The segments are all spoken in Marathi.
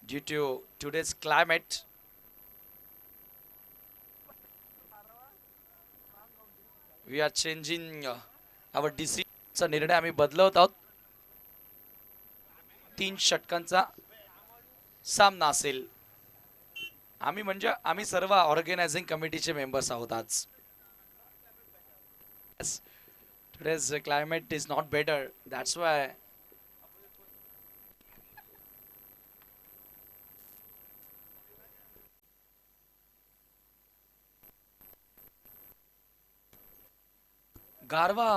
due to today's climate. We are changing our decision. चा निर्णय आम्ही बदलवत आहोत. 3 षटकांचा सामना असेल. आम्ही म्हणजे आम्ही सर्व ऑर्गनायझिंग कमिटीचे मेंबर्स आहोत आज. Today's climate is not better. That's why गारवा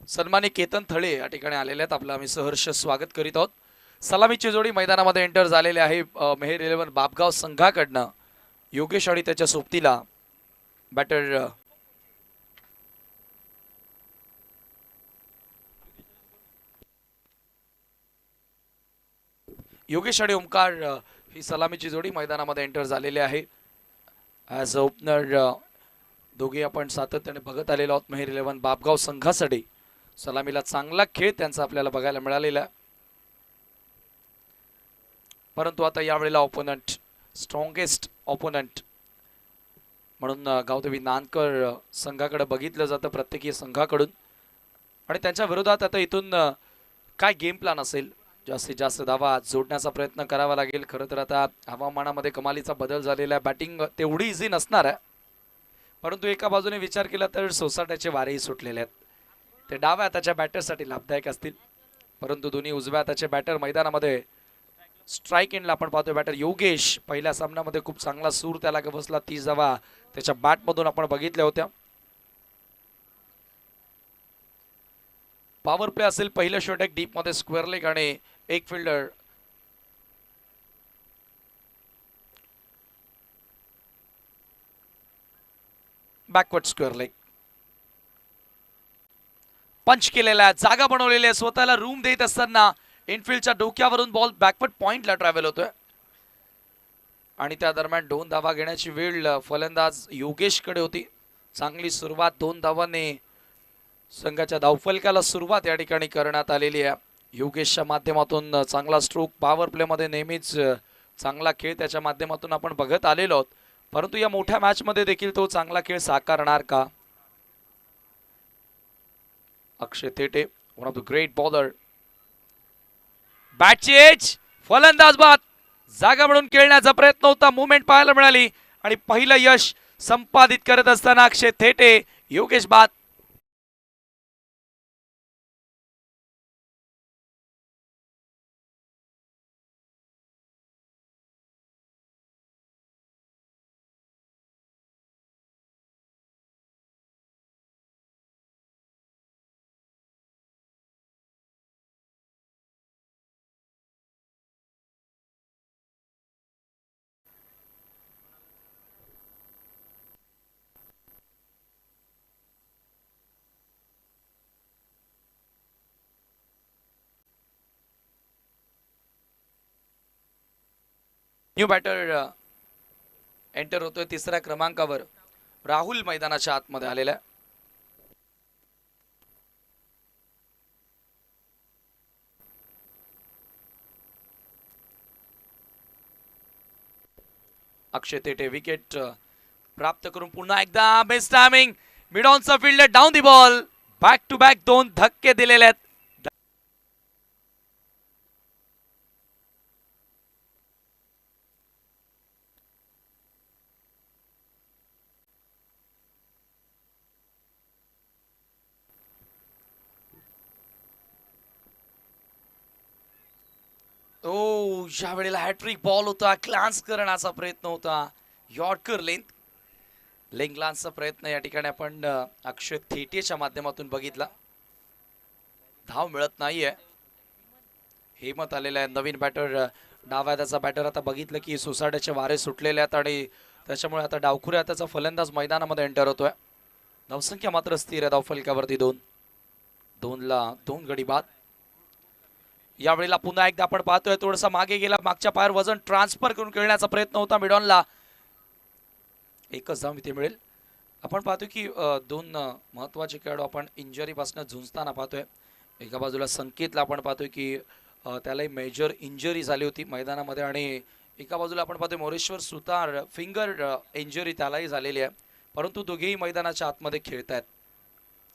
सन्मानी केतन थळे या ठिकाणी आलेले आहेत. आपलं आम्ही सहर्ष स्वागत करीत आहोत. सलामीची जोडी मैदानामध्ये एंटर झालेले आहे. मेहर 11 बापगाव संघाकडनं योगेश आणि त्याच्या सोबतीला बॅटर योगेश आणि ओमकार ही सलामीची जोडी मैदानामध्ये एंटर झालेली आहे. ॲज अ ओपनर दोघे आपण सातत्याने बघत आलेलो आहोत. मेहर 11 बापगाव संघासाठी सलामीला चांगला खेळ त्यांचा आपल्याला बघायला मिळालेला आहे. परंतु आता यावेळेला ओपोनंट स्ट्रॉंगेस्ट ओपोनंट म्हणून गावदेवी नानकर संघाकडे बघितलं जातं प्रत्येकी संघाकडून. आणि त्यांच्या विरोधात आता इथून काय गेम प्लॅन असेल. जास्तीत जास्त धावा जोडण्याचा प्रयत्न करावा लागेल. खरं तर आता हवामानामध्ये कमालीचा बदल झालेला आहे. बॅटिंग तेवढी इझी नसणार आहे. परंतु एका बाजूने विचार केला तर सोसाट्याचे वारेही सुटलेले आहेत. ते डाव्या हाताच्या बॅटरसाठी लाभदायक असतील. परंतु दोन्ही उजव्या हाताचे बॅटर मैदानामध्ये स्ट्राईक एंडला आपण पाहतोय. बॅटर योगेश पहिल्या सामन्यामध्ये खूप चांगला सूर त्याला बसला. 30 धावा त्याच्या बॅटमधून आपण बघितल्या होत्या. पॉवर प्ले असेल. पहिलं षटक डीप मध्ये स्क्वेअर लेग आणि एक फिल्डर बॅकवर्ड स्क्वेअर लेग पंच केलेला आहे. जागा बनवलेली आहे. स्वतःला रूम देत असताना इनफिल्डच्या डोक्यावरून बॉल बॅकवर्ड पॉइंटला ट्रॅव्हल होतोय आणि त्या दरम्यान 2 धावा घेण्याची वेळ फलंदाज योगेशकडे होती. चांगली सुरुवात 2 धावांनी संघाच्या धावफलकाला सुरुवात या ठिकाणी करण्यात आलेली आहे. योगेशच्या माध्यमातून चांगला स्ट्रोक. पॉवर प्ले मध्ये नेहमीच चांगला खेळ त्याच्या माध्यमातून आपण बघत आलेलो आहोत. परंतु या मोठ्या मॅच मध्ये देखील तो चांगला खेळ साकारणार का. Akshay Thete one of the great bowler. बॅटची एज फलंदाज बाद. जागा म्हणून खेळण्याचा प्रयत्न होता. मुवमेंट पाहायला मिळाली आणि पहिलं यश संपादित करत असताना अक्षय थेटे योगेश बाद. न्यू बॅटर एंटर होतोय 3ऱ्या क्रमांकावर. राहुल मैदानाच्या आतमध्ये आलेला आहे. अक्षय थेटे विकेट प्राप्त करून पुन्हा एकदा बेस्ट टायमिंग. मिड ऑनचा fielder down the ball. Back to back 2 धक्के दिलेले आहेत. ज्या वेळेला हॅट्रिक बॉल होता, ग्लान्स करण्याचा प्रयत्न होता, यॉर्कर लेंग ग्लान्सचा प्रयत्न या ठिकाणी आपण अक्षय थेटेच्या माध्यमातून बघितला. धाव मिळत नाहीये. हेमंत आलेला आहे नवीन बॅटर, डाव्या त्याचा बॅटर. आता बघितलं की सोसाट्याचे वारे सुटलेले आहेत आणि त्याच्यामुळे आता डावखुऱ्या त्याचा फलंदाज मैदानामध्ये एंटर होतोय. धावसंख्या मात्र स्थिर आहे धावफलकावरती 2 गडी बाद. यावेळेला पुन्हा एकदा आपण पाहतोय थोडासा मागे गेला, मागच्या पायावर वजन ट्रान्सफर करून खेळण्याचा प्रयत्न होता मिडॉनला. एकच धाव इथे मिळेल. आपण पाहतोय की दोन महत्वाचे खेळाडू आपण इंजरी पासून झुंजताना पाहतोय. एका बाजूला संकेतला आपण पाहतोय की त्यालाही मेजर इंजरी झाली होती मैदानामध्ये आणि एका बाजूला आपण पाहतोय मोरेश्वर सुतार फिंगर इंजरी त्यालाही झालेली आहे. परंतु दोघेही मैदानाच्या आतमध्ये खेळत आहेत.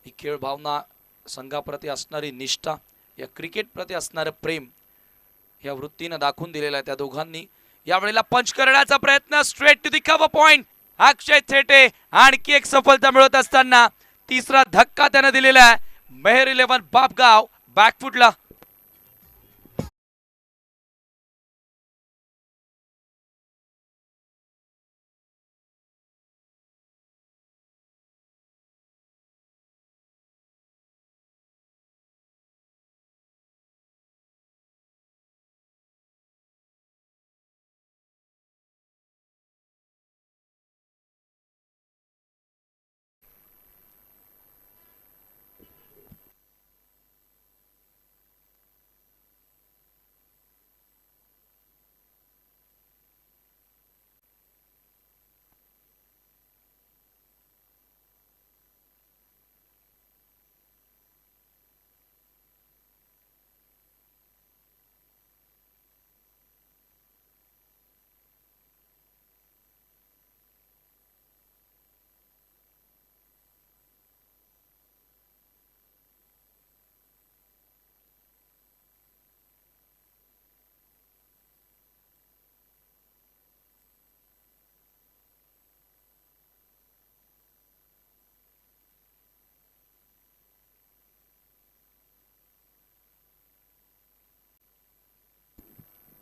ही खेळ भावना, संघाप्रती असणारी निष्ठा, या क्रिकेट प्रती असणारं प्रेम या वृत्तीनं दाखवून दिलेलं आहे त्या दोघांनी. यावेळेला पंच करण्याचा प्रयत्न, straight to the cover point. Akshay Thete आणखी एक सफलता मिळवत असताना तिसरा धक्का त्यानं दिलेला आहे. मेहर 11 बापगाव बॅकफुटला.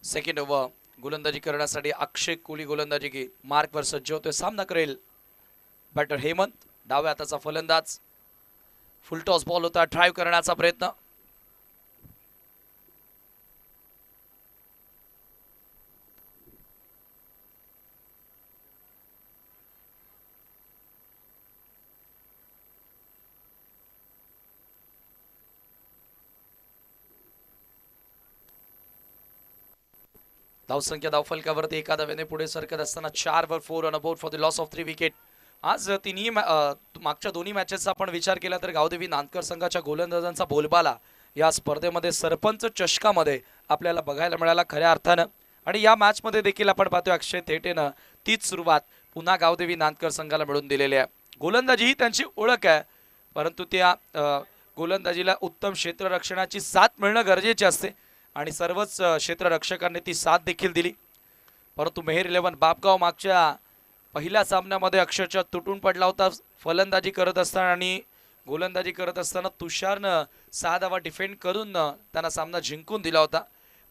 सेकंड ओव्हर गोलंदाजी करण्यासाठी अक्षय कोहली गोलंदाजी की मार्कवर सज्ज होतोय. सामना करेल बॅटर हेमंत, डाव्या हाताचा फलंदाज. फुलटॉस बॉल होता, ड्राईव्ह करण्याचा प्रयत्न. धावसंख्या धावफलकावरती एका धावेने पुढे सरकत असताना 4 वर 4 on about for the loss of 3 wicket. आज तिन्ही मागच्या दोन्ही मॅचेसचा आपण विचार केला तर गावदेवी नांदकर संघाच्या गोलंदाजांचा बोलबाला या स्पर्धेमध्ये सरपंच चषकामध्ये आपल्याला बघायला मिळाला खऱ्या अर्थानं. आणि या मॅचमध्ये देखील आपण पाहतोय अक्षय थेटेनं तीच सुरुवात पुन्हा गावदेवी नांदकर संघाला मिळून दिलेली आहे. गोलंदाजी ही त्यांची ओळख आहे, परंतु त्या गोलंदाजीला उत्तम क्षेत्ररक्षणाची साथ मिळणं गरजेचे असते आणि सर्वच क्षेत्ररक्षकांनी ती साथ देखील दिली. परंतु मेहर 11 बापगाव मागच्या पहिल्या सामन्यामध्ये अक्षरशः तुटून पडला होता फलंदाजी करत असताना आणि गोलंदाजी करत असताना तुषारनं 6 धावा डिफेंड करून त्यांना सामना जिंकून दिला होता.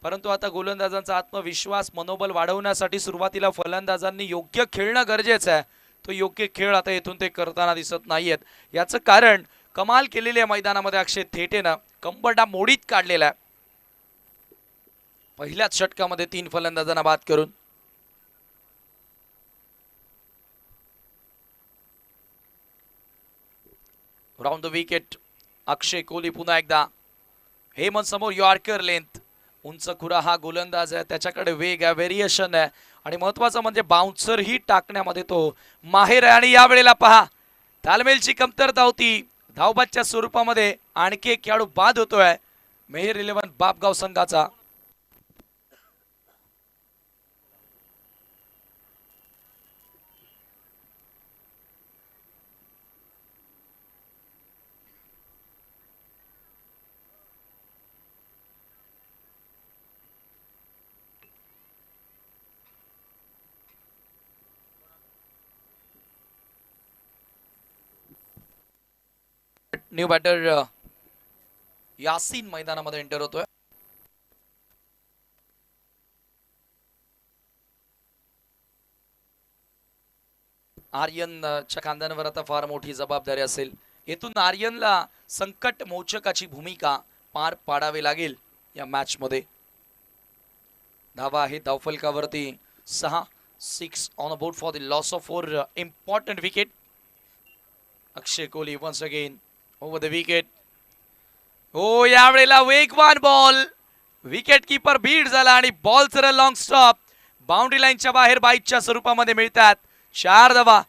परंतु आता गोलंदाजांचा आत्मविश्वास, मनोबल वाढवण्यासाठी सुरुवातीला फलंदाजांनी योग्य खेळणं गरजेचं आहे. तो योग्य खेळ आता इथून ते करताना दिसत नाहीयेत. याचं कारण कमाल केलेली आहे मैदानामध्ये अक्षय थेटेनं. कंबरडा मोडीत काढलेला आहे पहिल्याच षटकामध्ये 3 फलंदाजांना बाद करून. Round the wicket Akshay Kohli पुन्हा एकदा. हेमंत समोर यॉर्कर लेंथ. उंच खुरा हा गोलंदाज आहे, त्याच्याकडे वेग आहे, व्हेरिएशन आहे आणि महत्वाचं म्हणजे बाउन्सर ही टाकण्यामध्ये तो माहिर आहे. आणि यावेळेला पहा तालमेलची कमतरता होती, धावबादच्या स्वरूपामध्ये आणखी एक खेळाडू बाद होतोय मेहर 11 बापगाव संघाचा. न्यू बॅटर यासीन मैदानामध्ये एंटर होतोय. आर्यनच्या खांद्यांवर आता फार मोठी जबाबदारी असेल. येथून आर्यनला संकट मोचकाची भूमिका पार पाडावी लागेल या मॅच मध्ये. धावा आहे धावफलकावरती 6. 6 on a board for the loss of 4 important wicket. Akshay Kohli once again over the wicket. हो, यावेळेला वेगवान बॉल, विकेट कीपर बीट झाला आणि बॉलचं लॉंग स्टॉप बाउंड्री लाईनच्या बाहेर बाईटच्या स्वरूपामध्ये मिळतात. 4 धावा.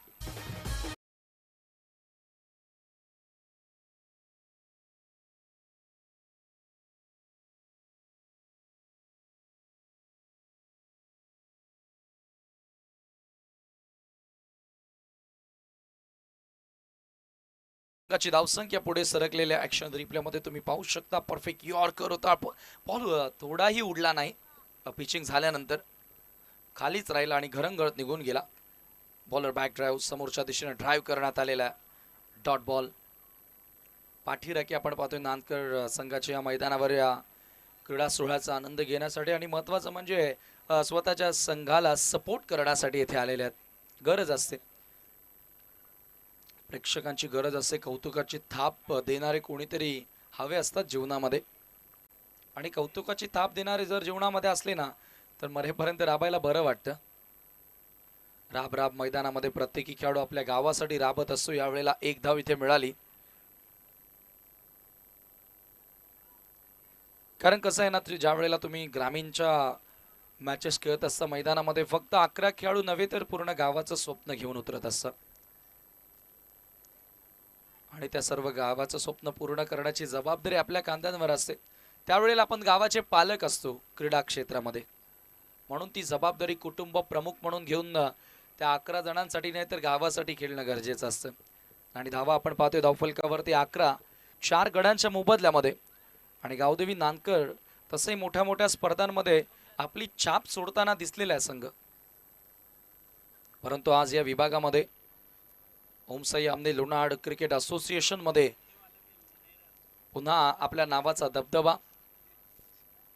धावसंख्या पुढे सरकलेल्या ऍक्शन रिप्ले मध्ये तुम्ही पाहू शकता. परफेक्ट यॉर्कर होता. बॉल थोडाही उडला नाही. पिचिंग झाल्यानंतर खालीच राहिला आणि घरंगळत निघून गेला. बॉलर बॅक ड्राईव्ह समोरच्या दिशेने ड्राईव्ह करण्यात आलेला डॉट बॉल. पाठीराखी आपण पाहतोय नांदकर संघाच्या या मैदानावर या क्रीडा सोहळ्याचा आनंद घेण्यासाठी आणि महत्त्वाचं म्हणजे स्वतःच्या संघाला सपोर्ट करण्यासाठी येथे आलेले आहेत. गरज असते, प्रेक्षकांची गरज असते, कौतुकाची थाप देणारे कोणीतरी हवे असतात जीवनामध्ये. आणि कौतुकाची थाप देणारे जर जीवनामध्ये असले ना तर मरेपर्यंत राबायला बरं वाटतं. राब राब मैदानामध्ये प्रत्येकी खेळाडू आपल्या गावासाठी राबत असतो. यावेळेला 1 धाव इथे मिळाली. कारण कसं आहे ना, ज्या वेळेला तुम्ही ग्रामीणच्या मॅचेस खेळत असता मैदानामध्ये फक्त 11 खेळाडू नव्हे तर पूर्ण गावाचं स्वप्न घेऊन उतरत असतात आणि त्या सर्व गावाचं स्वप्न पूर्ण करण्याची जबाबदारी आपल्या खांद्यांवर असते. त्यावेळेला आपण गावाचे पालक असतो क्रीडा क्षेत्रामध्ये, म्हणून ती जबाबदारी कुटुंब प्रमुख म्हणून घेऊन त्या 11 जणांसाठी नाही तर गावासाठी खेळणं गरजेचं असतं. आणि धावा आपण पाहतोय धावफलकावरती 11, 4 गड्यांच्या मोबदल्यामध्ये. आणि गावदेवी नांदकर तसंही मोठ्या मोठ्या स्पर्धांमध्ये आपली छाप सोडताना दिसलेला आहे संघ. परंतु आज या विभागामध्ये ओमसाई आमने लोणाड क्रिकेट असोसिएशन मध्ये पुन्हा आपल्या नावाचा दबदबा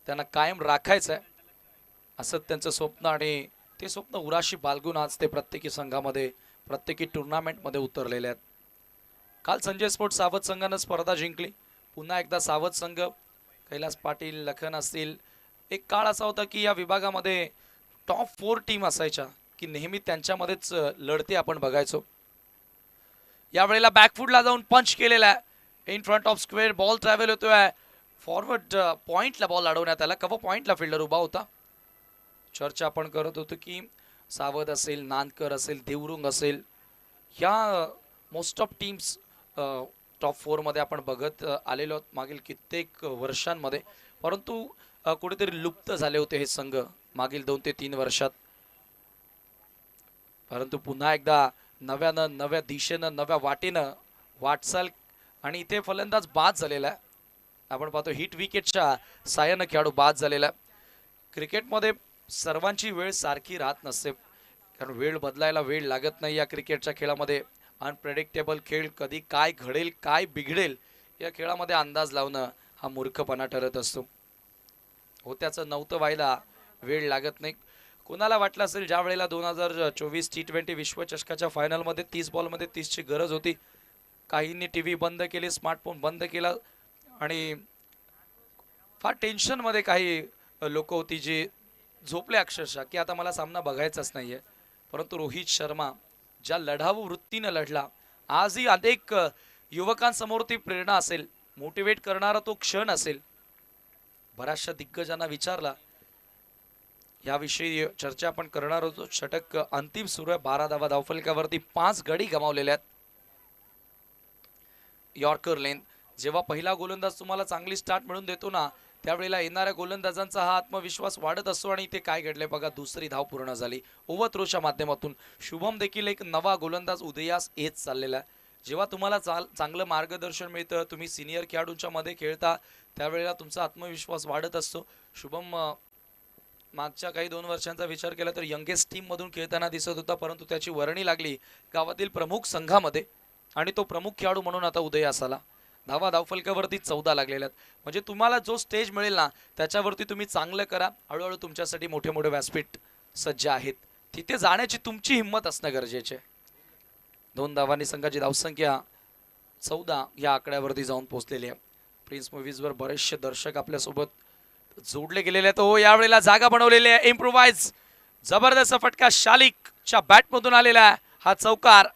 त्यांना कायम राखायचा आहे असं त्यांचं स्वप्न. आणि ते स्वप्न उराशी बाळगून आज ते प्रत्येकी संघामध्ये प्रत्येकी टुर्नामेंटमध्ये उतरलेले आहेत. काल संजय स्पोर्ट सावध संघानं स्पर्धा जिंकली. पुन्हा एकदा सावध संघ, कैलास पाटील, लखन असतील, एक काळ असा होता की या विभागामध्ये टॉप 4 टीम असायच्या की नेहमी त्यांच्यामध्येच लढते आपण बघायचो. यावेळेला बॅकफुटला जाऊन पंच केलेला आहे. In front of square ball travel होतोय. फॉरवर्ड पॉइंटला बॉल अडवण्यात आला. कव्हर पॉइंटला फिल्डर उभा होता. चर्चा आपण करत होतो की सावध असेल, नांदकर असेल, देवरुंग असेल, ह्या मोस्ट ऑफ टीम्स टॉप 4 मध्ये आपण बघत आलेलो आहोत मागील कित्येक वर्षांमध्ये. परंतु कुठेतरी लुप्त झाले होते हे संघ मागील 2 ते 3 वर्षात. परंतु पुन्हा एकदा नव्यानं, नव्या दिशेनं, नव्या वाटेनं वाटचाल. आणि इथे फलंदाज बाद झालेला आहे. आपण पाहतो हिट विकेटच्या साहाय्यानं खेळाडू बाद झालेला आहे. क्रिकेटमध्ये सर्वांची वेळ सारखी राहत नसते, कारण वेळ बदलायला वेळ लागत नाही या क्रिकेटच्या खेळामध्ये. अनप्रेडिक्टेबल खेळ, कधी काय घडेल काय बिघडेल या खेळामध्ये अंदाज लावणं हा मूर्खपणा ठरत असतो. होत्याचं नव्हतं व्हायला वेळ लागत नाही. कोणाला वाटलं असेल ज्या वेळेला 2024 T20 विश्वचषकाच्या फायनलमध्ये 30 बॉलमध्ये 30ची गरज होती, काहींनी टीव्ही बंद केले, स्मार्टफोन बंद केला आणि फार टेन्शनमध्ये काही लोक होती जी झोपले अक्षरशः की आता मला सामना बघायचाच नाहीये. परंतु रोहित शर्मा ज्या लढाऊ वृत्तीने लढला, आजही अनेक युवकांसमोर ती प्रेरणा असेल, मोटिवेट करणारा तो क्षण असेल. बऱ्याचशा दिग्गजांना विचारला याविषयी चर्चा आपण करणार होतो. षटक अंतिम सुरू आहे. 12 धावा धावफलकावरती, 5 गडी गमावलेले आहेत. यॉर्कर लेन, जेव्हा पहिला गोलंदाज तुम्हाला चांगली स्टार्ट मिळून देतो ना त्यावेळेला येणाऱ्या गोलंदाजांचा हा आत्मविश्वास वाढत असतो. आणि इथे काय घडले बघा, दुसरी धाव पूर्ण झाली ओव्हर थ्रोच्या माध्यमातून. शुभम देखील एक नवा गोलंदाज उदयास येत चाललेला आहे. जेव्हा तुम्हाला चांगलं मार्गदर्शन मिळतं, तुम्ही सिनियर खेळाडूंच्या मध्ये खेळता, त्यावेळेला तुमचा आत्मविश्वास वाढत असतो. शुभम मागच्या काही 2 वर्षांचा विचार केला तर यंगेस्ट टीम मधून खेळताना दिसत होता, परंतु त्याची वर्णी लागली गावातील प्रमुख संघामध्ये आणि तो प्रमुख खेळाडू म्हणून आता उदयास आला. धावा धावफलकावरती 14 लागलेल्या आहेत. म्हणजे तुम्हाला जो स्टेज मिळेल ना त्याच्यावरती तुम्ही चांगलं करा. हळूहळू तुमच्यासाठी मोठे मोठे व्यासपीठ सज्ज आहेत, तिथे जाण्याची तुमची हिंमत असणं गरजेचे आहे. 2 धावांनी संघाची धावसंख्या 14 या आकड्यावरती जाऊन पोहोचलेली आहे. प्रिन्स मूव्हीजवर बरेचसे दर्शक आपल्यासोबत जोडले गेलेले आहेत. हो, यावेळेला जागा बनवलेली आहे. इम्प्रोवाइज जबरदस्त फटका शालिकच्या बॅटमधून आलेला आहे. हा चौकार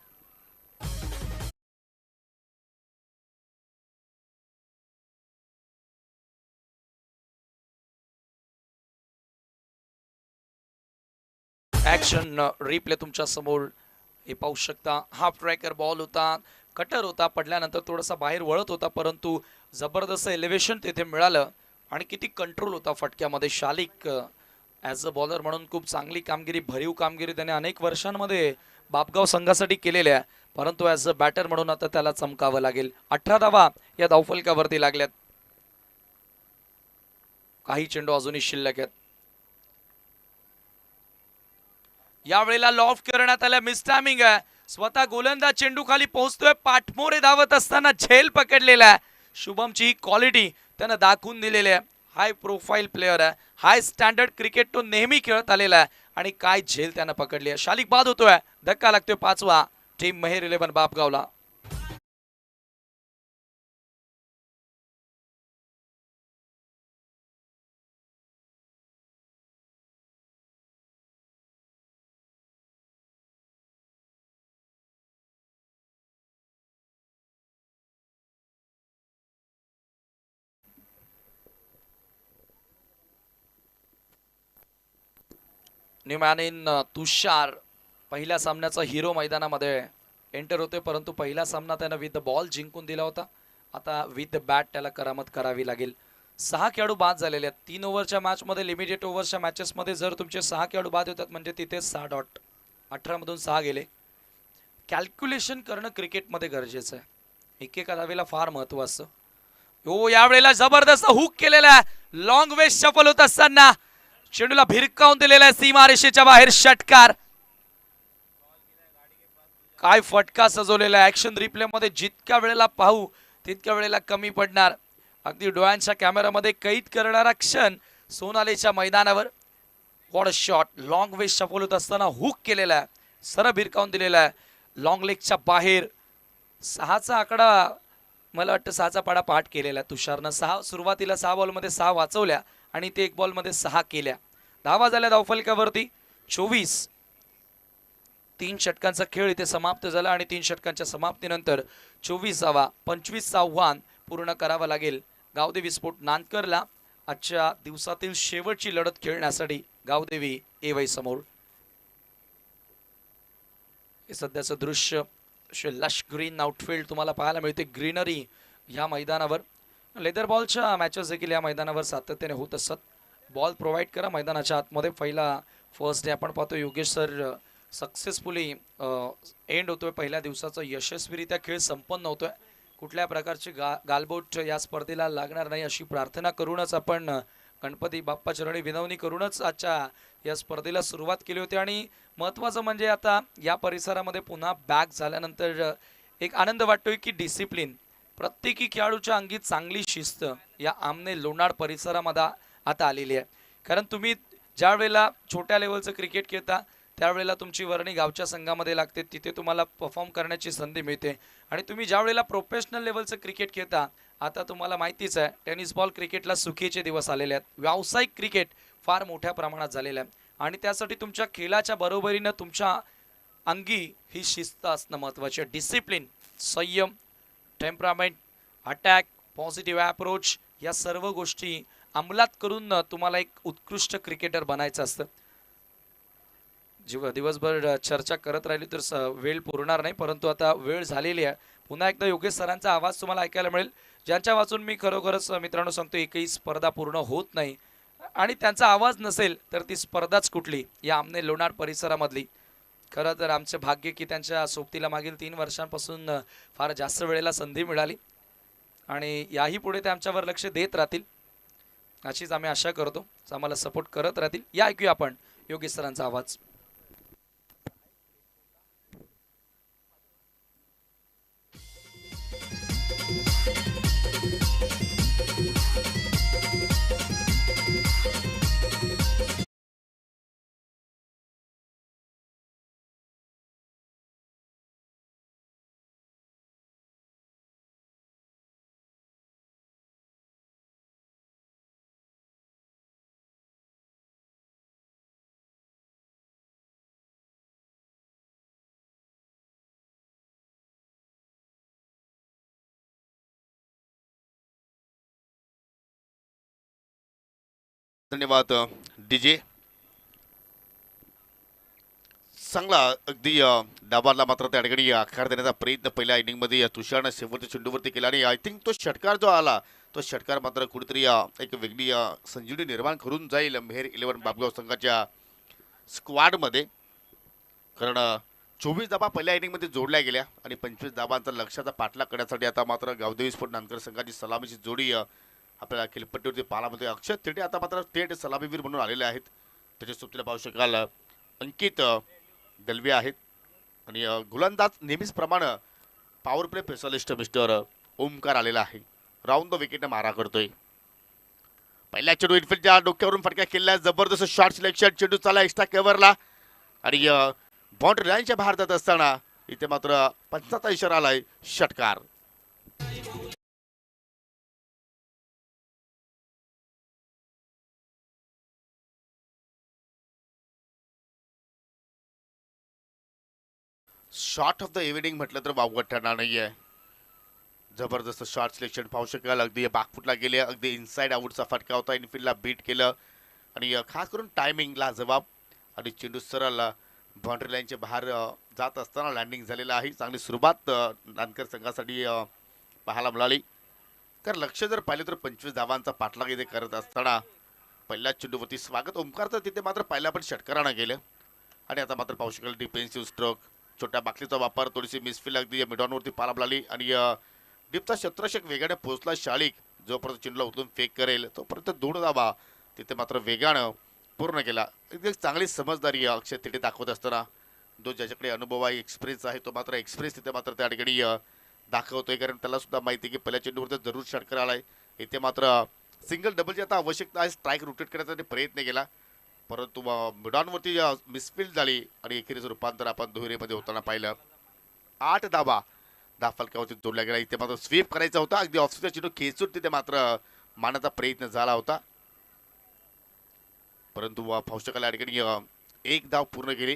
ऍक्शन रिप्ले तुमच्या समोर हे पाहू शकता. हाफ ट्रॅकर बॉल होता, कटर होता, पडल्यानंतर थोडासा बाहेर वळत होता, परंतु जबरदस्त एलिव्हेशन तिथे मिळालं आणि किती कंट्रोल होता फटक्यामध्ये. शालिक ॲज अ बॉलर म्हणून खूप चांगली कामगिरी, भरीव कामगिरी त्याने अनेक वर्षांमध्ये बापगाव संघासाठी केलेली आहे, परंतु ॲज अ बॅटर म्हणून आता त्याला चमकावं लागेल. 18 धावा या धावफलकावरती लागल्यात. काही चेंडू अजूनही शिल्लक आहेत. यावेळेला लॉफ्ट करण्यात आलं, मिस टायमिंग आहे. स्वतः गोलंदाज चेंडू खाली पोहोचतोय, पाठमोरे धावत असताना झेल पकडलेला आहे. शुभमची ही क्वालिटी त्यानं दाखवून दिलेली आहे. हाय प्रोफाईल प्लेअर आहे, हाय स्टँडर्ड क्रिकेट तो नेहमी खेळत आलेला आहे आणि काय झेल त्यानं पकडली आहे. शालिक बाद होतोय, धक्का लागतोय 5वा टीम मेहर 11 बापगावला. न्यू मॅन इन तुषार पहिल्या सामन्याचा हिरो मैदानामध्ये एंटर होते, परंतु पहिला सामना त्यानं विथ द बॉल जिंकून दिला होता. आता विथ द बॅट त्याला करामत करावी लागेल. 6 खेळाडू बाद झालेले आहेत. 3 ओव्हरच्या मॅचमध्ये, लिमिटेड ओव्हरच्या मॅचेसमध्ये जर तुमचे 6 खेळाडू बाद होतात म्हणजे तिथे 6 डॉट. 18 मधून 6 गेले. कॅल्क्युलेशन करणं क्रिकेटमध्ये गरजेचं आहे. एकेका धावेला फार महत्व असतं. हो, यावेळेला जबरदस्त हुक केलेला आहे. लॉंग वे शफल होत असताना चेंडूला भिरकावून दिलेला आहे सीमारेषेच्या बाहेर. षटकार. काय फटका सजवलेला आहे. ऍक्शन रिप्ले मध्ये जितक्या वेळेला पाहू तितक्या वेळेला कमी पडणार. अगदी डोळ्यांच्या कॅमेरामध्ये कैद करणारा क्षण सोनालीच्या मैदानावर. What a shot. Long way shuffle होत असताना हुक केलेला आहे, सरळ भिरकावून दिलेला आहे लॉंग लेगच्या बाहेर. 6चा आकडा, मला वाटतं 6चा पाडा पाठ केलेला आहे तुषारनं. 6 सुरुवातीला 6 बॉलमध्ये 6 वाचवल्या आणि ते 1 बॉलमध्ये 6 केल्या. धावा झाल्या धावफलकावरती 24. 3 षटकांचा खेळ इथे समाप्त झाला आणि 3 षटकांच्या समाप्तीनंतर 24 धावा, 25चं आव्हान पूर्ण करावं लागेल गावदेवी स्पोर्ट नांदकरला आजच्या दिवसातील शेवटची लढत खेळण्यासाठी. गावदेवी एवई समोर हे सध्याचं दृश्य. लश ग्रीन आउटफील्ड तुम्हाला पाहायला मिळते. ग्रीनरी या मैदानावर. लेदर बॉलच्या मॅचेस देखील या मैदानावर सातत्याने होत असत. बॉल प्रोव्हाइड करा मैदानाच्या आतमध्ये. पहिला फर्स्ट डे आपण पाहतो योगेश सर सक्सेसफुली एंड होतोय. पहिल्या दिवसाचा यशस्वीरित्या खेळ संपन्न होतोय. कुठल्या प्रकारची गालबोट या स्पर्धेला लागणार नाही अशी प्रार्थना करूनच आपण गणपती बाप्पा चरणी विनवणी करूनच आजच्या या स्पर्धेला सुरुवात केली होती. आणि महत्त्वाचं म्हणजे आता या परिसरामध्ये पुन्हा बॅक झाल्यानंतर एक आनंद वाटतोय की डिसिप्लिन, प्रत्येकी खेळाडूच्या अंगी चांगली शिस्त या आमने लोणार परिसरामध्ये आता आलेली आहे. कारण तुम्ही ज्या वेळेला छोट्या लेवलचं क्रिकेट खेळता त्यावेळेला तुमची वर्णी गावच्या संघामध्ये लागते, तिथे तुम्हाला परफॉर्म करण्याची संधी मिळते. आणि तुम्ही ज्या वेळेला प्रोफेशनल लेवलचं क्रिकेट खेळता, आता तुम्हाला माहितीच आहे टेनिस बॉल क्रिकेटला सुखीचे दिवस आलेले आहेत. व्यावसायिक क्रिकेट फार मोठ्या प्रमाणात झालेलं आहे आणि त्यासाठी तुमच्या खेळाच्या बरोबरीनं तुमच्या अंगी ही शिस्त असणं महत्त्वाची आहे. डिसिप्लिन, संयम, टेम्परामेंट, अटॅक, पॉझिटिव्ह अप्रोच या सर्व गोष्टी अंमलात करून तुम्हाला एक उत्कृष्ट क्रिकेटर बनायचं असतं. दिवसभर चर्चा करत राहिली तर वेळ पुरणार नाही, परंतु आता वेळ झालेली आहे. पुन्हा एकदा योगेश सरांचा आवाज तुम्हाला ऐकायला मिळेल, ज्यांच्या वाचून मी खरोखरच मित्रांनो सांगतो एकही स्पर्धा पूर्ण होत नाही आणि त्यांचा आवाज नसेल तर ती स्पर्धाच कुठली या आमने लोणार परिसरामधली. खरं तर आमचे भाग्य की त्यांच्या सोबतीला मागील 3 वर्षांपासून फार जास्त वेळेला संधी मिळाली आणि याही पुढे ते आमच्यावर लक्ष देत राहतील अशीच आम्ही आशा करतो. आम्हाला सपोर्ट करत राहतील. या ऐकूया आपण योगेश सरांचा आवाज. धन्यवाद डीजे. चांगला अगदी डाबाला मात्र त्या ठिकाणी आकार देण्याचा प्रयत्न पहिल्या इनिंगमध्ये तुषारनं शेवटच्या चेंडूवरती केला आणि आय थिंक तो षटकार जो आला तो षटकार मात्र कुठेतरी एक वेगळी संजीवनी निर्माण करून जाईल मेहर 11 बापगाव संघाच्या स्क्वॉडमध्ये. कारण 24 धाबा पहिल्या इनिंगमध्ये जोडल्या गेल्या आणि 25 धाबांचा लक्ष्याचा पाठलाग करण्यासाठी आता मात्र गावदेवी स्पोर्ट नांदकर संघाची सलामीची जोडी आपल्याला खेळपट्टीवरती पाहायला मिळते. अक्षय तिथे आता मात्र थेट सलामीवीर म्हणून आलेले आहेत. त्याच्या सोबतीला पाहू शकाल अंकित दलवे आहेत आणि गोलंदाज नेहमीच प्रमाणे power play specialist mister Omkar आलेला आहे. राऊंड द विकेटने मारा करतोय. पहिल्या चेंडू इनफिल्डच्या डोक्यावरून फटका केला, जबरदस्त शॉट सिलेक्शन, चेंडू चाला एक्स्ट्रा कव्हरला आणि बाउंड्री लाईनच्या बाहेर जात असताना इथे मात्र पंचाचा इशारा आलाय, षटकार. शॉट ऑफ द इव्हिनिंग म्हटलं तर वावगट ठरणार नाहीये. जबरदस्त शॉट सिलेक्शन पाहू शकाल. अगदी बाकफुटला गेले, अगदी इनसाइड आउटचा फटका होता, इनफिल्डला बीट केलं आणि खास करून टायमिंगला जबाब आणि चेंडू सरळ बाउंड्री लाईनच्या बाहेर जात असताना लँडिंग झालेलं आहे. चांगली सुरुवात नांदकर संघासाठी पाहायला मिळाली. कारण लक्ष जर पाहिलं तर 25 धावांचा पाठलाग इथे करत असताना पहिल्या चेंडूवरती स्वागत ओमकारचं तिथे मात्र पहिल्या पण षटकारानं गेलं आणि आता मात्र पाहू शकाल डिफेन्सिव्ह स्ट्रोक, छोट्या बाकलीचा वापर, थोडीशी मिसफील अगदी मिडॉनवरती पाहायला मिळाली आणि डीपचा क्षेत्ररक्षक वेगाने पोहोचला शाळिक. जोपर्यंत चेंडूला उचलून फेक करेल तोपर्यंत 2 धावा तिथे मात्र वेगानं पूर्ण केला. एक चांगली समजदारी अक्षय तिथे दाखवत असताना जो ज्याच्याकडे अनुभव आहे, एक्सपिरियन्स आहे, तो मात्र एक्सपिरियन्स तिथे मात्र त्या ठिकाणी दाखवतोय. कारण त्याला सुद्धा माहिती आहे की पहिल्या चेंडूवरती जरूर षटकार आलाय. इथे मात्र सिंगल डबलची आता आवश्यकता आहे. स्ट्राईक रोटेट करण्याचा प्रयत्न केला परंतु मिडॉनवरती मिसफील्ड झाली आणि एखेरीचं रूपांतर आपण दुहेरीमध्ये होताना पाहिलं. 8 धावा 10 फलकावरती जोडल्या गेला. इथे मात्र स्वीप करायचा होता, अगदी ऑफस्पिनर चेंडू खेचून तिथे मात्र मारण्याचा प्रयत्न झाला होता परंतु फौशकाला या ठिकाणी 1 धाव पूर्ण केली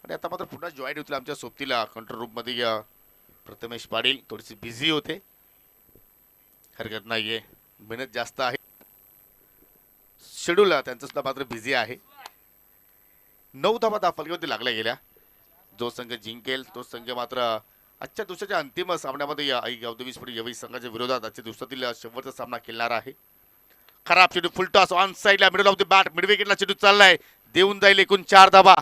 आणि आता मात्र पुन्हा जॉईन होतील आमच्या सोबतीला कंट्रोल रूम मध्ये प्रथमेश पाटील. थोडीशी बिझी होते, हरकत नाहीये, मेहनत जास्त आहे, शेड्यूल त्यांचं सुद्धा मात्र बिझी आहे. 9 धावा 10 फलकावरती लागल्या गेल्या. जो संघ जिंकेल तो संघ मात्र आजच्या दिवसाच्या अंतिम सामन्यामध्ये आई गावदेवी स्पोर्ट यवई संघाच्या विरोधात आजच्या दिवसातील शेवटचा सामना खेळणार आहे. खराब चेंडू, फुल टॉस ऑन साइडला, middle of the bat, mid विकेटला चेंडू चाललाय, देऊन जाईल एकूण 4 धावा.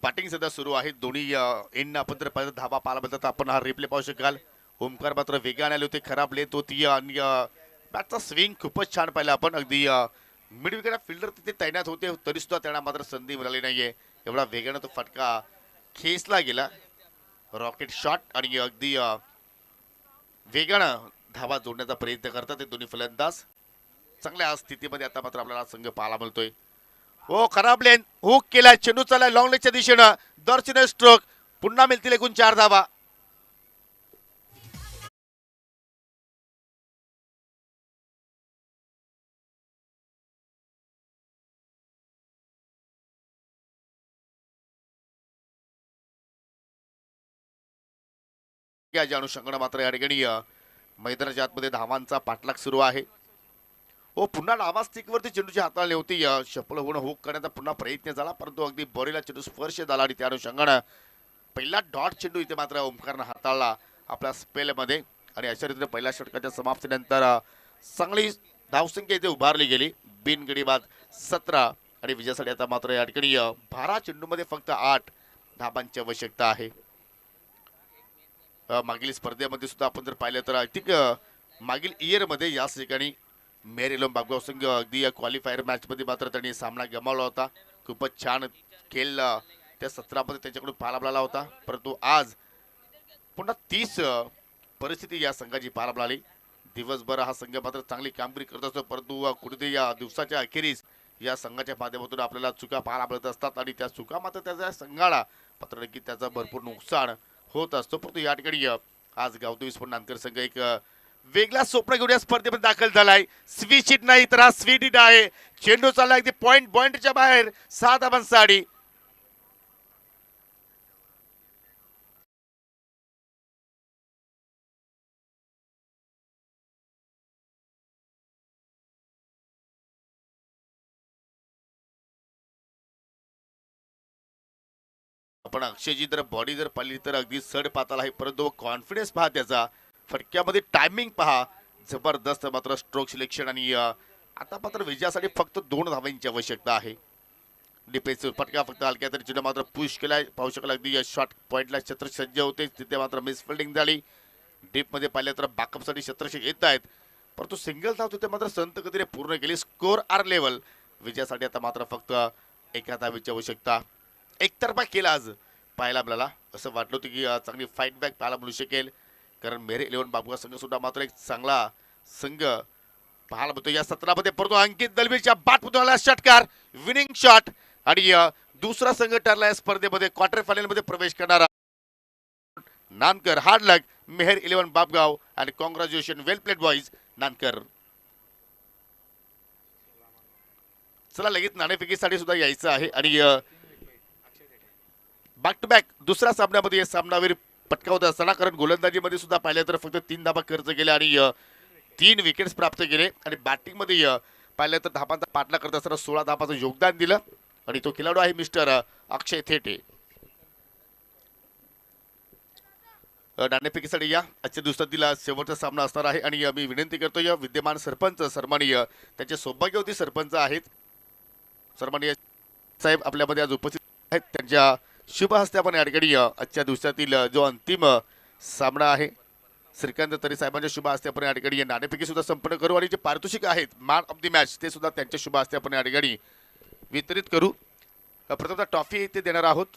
बॅटिंग सध्या सुरू आहे दोन्ही एंड. आपण जर पाहिलं धावा पाहायला मिळतात, आपण हा रिप्ले पाहू शकाल. ओमकार मात्र वेगाने आले होते, खराब लेत होती आणि बॅटचा स्विंग खूपच छान पाहिला आपण. अगदी मिड विकेट फिल्डर तिथे तैनात होते तरी सुद्धा त्यांना मात्र संधी मिळाली नाहीये. एवढा वेगाने तो फटका खेचला गेला, रॉकेट शॉट आणि अगदी वेगानं धावा जोडण्याचा प्रयत्न करतात ते दोन्ही फलंदाज. चांगल्या स्थितीमध्ये आता मात्र आपल्याला संघ पाहायला मिळतोय. हो, खराब लेन, हुक केला, चेंडू चाललाय लॉंग लेगच्या दिशेनं, दर्शनीय स्ट्रोक, पुन्हा मिळतील एकूण 4 धावा. या अनुषंगाने मात्र या ठिकाणी मैदानाच्या आतमध्ये धावांचा पाठलाग सुरू आहे. हो, पुन्हा डावा स्टिकवरती चेंडूची हाताळली होती, सफल होणं हुक करण्याचा पुन्हा प्रयत्न झाला परंतु अगदी बॉडीला चेंडू स्पर्श झाला आणि त्या अनुषंगाने पहिला डॉट चेंडू इथे मात्र ओमकारनं हाताळला आपल्या स्पेलमध्ये आणि अशा रीतीने पहिल्या षटकाच्या समाप्तीनंतर चांगली धावसंख्या इथे उभारली गेली. बिनगडी बाद 17 आणि विजयासाठी आता मात्र या ठिकाणी 12 चेंडूमध्ये फक्त 8 धाबांची आवश्यकता आहे. मागील स्पर्धेमध्ये सुद्धा आपण जर पाहिलं तर आय थिंक मागील इयरमध्ये याच ठिकाणी मेरिलोम बागगाव संघ अगदी क्वालिफायर मॅचमध्ये मात्र त्यांनी सामना गमावला होता. खूपच छान खेळ त्या 17 मध्ये त्यांच्याकडून पाहायला मिळाला होता परंतु आज पुन्हा 30 परिस्थिती या संघाची पाहायला मिळाली. दिवसभर हा संघ मात्र चांगली कामगिरी करत असतो परंतु कुठेतरी या दिवसाच्या अखेरीस या संघाच्या माध्यमातून आपल्याला चुका पाहायला मिळत असतात आणि त्या चुका मात्र त्याच्या संघाला मात्र नक्की त्याचं भरपूर नुकसान होत असतो. परंतु या ठिकाणी आज गावदेवी स्पोर्ट नांदकर संघ एक वेगळा स्वप्न घेऊन या स्पर्धेमध्ये दाखल झालाय. स्विच हिट नाही तर हा स्वीट हिट आहे. चेंडू चालला अगदी पॉइंटच्या बाहेर 6 धावांसाठी. आपण अक्षयची जर बॉडी जर पाहिली तर अगदी सड पाताल आहे, परंतु कॉन्फिडन्स पहा त्याचा. फटक्यामध्ये टायमिंग पहा, जबरदस्त. मात्र स्ट्रोक सिलेक्शन आणि आता मात्र विजयासाठी फक्त 2 धावांची आवश्यकता आहे. डिफेन्सिव्ह फटका फक्त हलक्या तरी चेंडू मात्र पुश केलाय. पाहू शकाल अगदी शॉट पॉइंटला छत्र सज्ज होते, तिथे मात्र मिस फिल्डिंग झाली. डीप मध्ये पाहिलं तर बॅकअपसाठी छत्रशी येत आहेत, परंतु सिंगल धाव तिथे मात्र संत गतीने पूर्ण केली. Score are level. विजयासाठी आता मात्र फक्त एका धावेची आवश्यकता. एकतर्फा केला आज पाहायला आपल्याला. असं वाटलं होतं की चांगली फाईट बॅक पाहायला मिळू शकेल, कारण मेरे 11 बाबुगा संघ सुद्धा मात्र एक चांगला संघ पाहायला मिळतो या सत्रामध्ये. परंतु अंकित दलवीच्या बॅटमधून आला षटकार, विनिंग शॉट. आणि दुसरा संघ ठरला या स्पर्धेमध्ये क्वार्टर फायनल मध्ये प्रवेश करणारा नानकर. हार्ड लक मेहर 11 बापगाव आणि कॉंग्रॅच्युलेशन, वेल प्लेड बॉईज नानकर. चला लगेच नाणेफेकीसाठी सुद्धा यायचं आहे. आणि बॅक टू बॅक दुसऱ्या सामन्यामध्ये सामनावीर पटकावत असताना, कारण गोलंदाजीमध्ये सुद्धा पाहिलं तर फक्त 3 धाबा खर्च केले आणि 3 विकेट्स प्राप्त केले. आणि बॅटिंगमध्ये पाहिलं तर धाबांचा पाठला करत असताना 16 धाबाचं योगदान दिलं. आणि तो खेळाडू आहे मिस्टर अक्षय थेटे. नाणेफेकीसाठी या आजच्या दिवसातील शेवटचा सामना असणार आहे. आणि मी विनंती करतोय विद्यमान सरपंच सन्माननीय त्यांचे सौभाग्यवती सरपंच आहेत सन्माननीय साहेब आपल्यामध्ये आज उपस्थित आहेत. त्यांच्या शुभ हस्ते आपण या ठिकाणी आजच्या दिवसातील जो अंतिम सामना आहे श्रीकांत तरी साहेबांच्या शुभ हस्ते आपण या ठिकाणी नाणेफेकी सुद्धा संपन्न करू. आणि जे पारितोषिक आहेत मॅन ऑफ द मॅच ते सुद्धा त्यांच्या शुभ हस्ते आपण या ठिकाणी वितरित करू. प्रथमतः ट्रॉफी ते देणार आहोत.